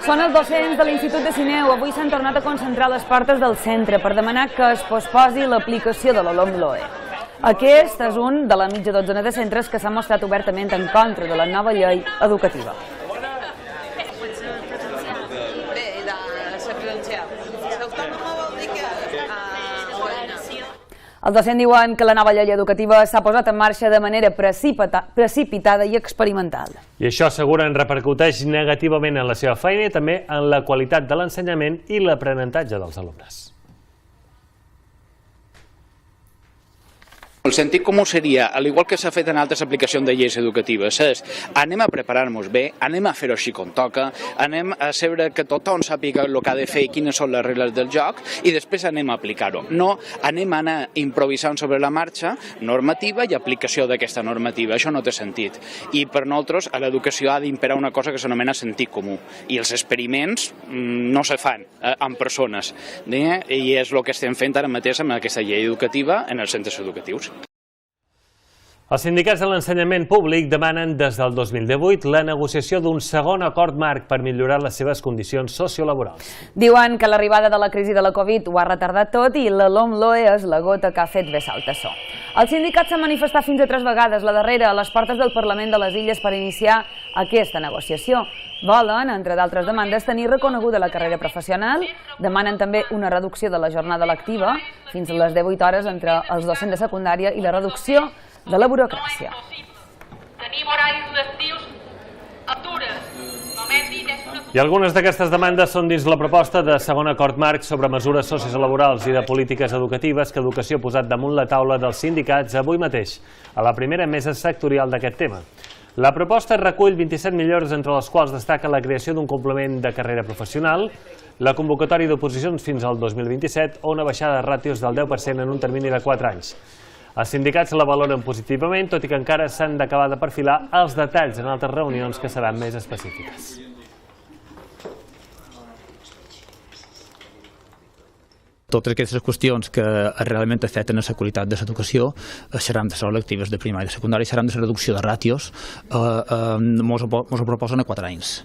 Són els docents de l'Institut de Sineu. Avui s'han tornat a concentrar a les portes del centre per demanar que es posposi l'aplicació de la LOMLOE. Aquest és un de la mitja dotzena de centres que s'han mostrat obertament en contra de la nova llei educativa. Els docents diuen que la nova llei educativa s'ha posat en marxa de manera precipitada i experimental. I això asseguren repercuteix negativament en la seva feina i també en la qualitat de l'ensenyament i l'aprenentatge dels alumnes. El sentit comú seria, al igual que s'ha fet en altres aplicacions de lleis educatives, és anem a preparar-nos bé, anem a fer-ho així com toca, anem a saber que tothom sàpiga el que ha de fer i quines són les regles del joc i després anem a aplicar-ho. No anem a anar improvisant sobre la marxa normativa i aplicació d'aquesta normativa. Això no té sentit. I per nosaltres a l'educació ha d'imperar una cosa que s'anomena sentit comú. I els experiments no se fan amb persones. I és el que estem fent ara mateix amb aquesta llei educativa en els centres educatius. Els sindicats de l'ensenyament públic demanen des del 2018 la negociació d'un segon acord marc per millorar les seves condicions sociolaborals. Diuen que l'arribada de la crisi de la Covid ho ha retardat tot i la LOMLOE és la gota que ha fet vessar el tassó. Els sindicats s'han manifestat fins a 3 vegades, la darrera a les portes del Parlament de les Illes per iniciar aquesta negociació. Volen, entre d'altres demandes, tenir reconeguda la carrera professional, demanen també una reducció de la jornada lectiva fins a les 18 hores entre els docents de secundària i la reducció de la burocràcia. Tenim horaris lectius altures. I algunes d'aquestes demandes són dins la proposta de segon acord marc sobre mesures sociolaborals i de polítiques educatives que Educació ha posat damunt la taula dels sindicats avui mateix, a la primera mesa sectorial d'aquest tema. La proposta recull 27 millores, entre les quals destaca la creació d'un complement de carrera professional, la convocatòria d'oposicions fins al 2027 o una baixada de ràtios del 10% en un termini de 4 anys. Els sindicats la valoren positivament, tot i que encara s'han d'acabar de perfilar els detalls en altres reunions que seran més específiques. Totes aquestes qüestions que realment afecten a la qualitat de l'educació seran de les lectives de primària i de secundària, seran de la reducció de ràtios, ens ho proposen a 4 anys.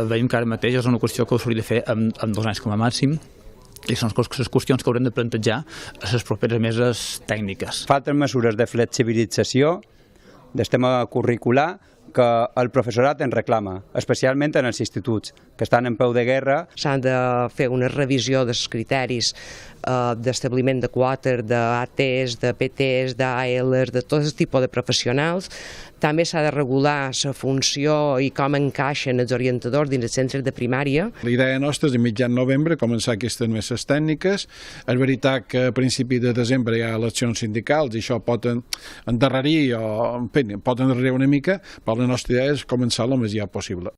Veiem que ara mateix és una qüestió que s'hauria de fer en 2 anys com a màxim, i són les qüestions que haurem de plantejar a les properes meses tècniques. Falten mesures de flexibilització del tema curricular que el professorat en reclama, especialment en els instituts, que estan en peu de guerra. S'han de fer una revisió dels criteris d'establiment de quòtes, d'ATs, de PTs, d'ALs, de tot aquest tipus de professionals. També s'ha de regular la funció i com encaixen els orientadors dins els centres de primària. La idea nostra és de mitjan novembre començar aquestes meses tècniques. És veritat que a principi de desembre hi ha eleccions sindicals i això pot endarrerir una mica, però la nostra idea és començar el més ja possible.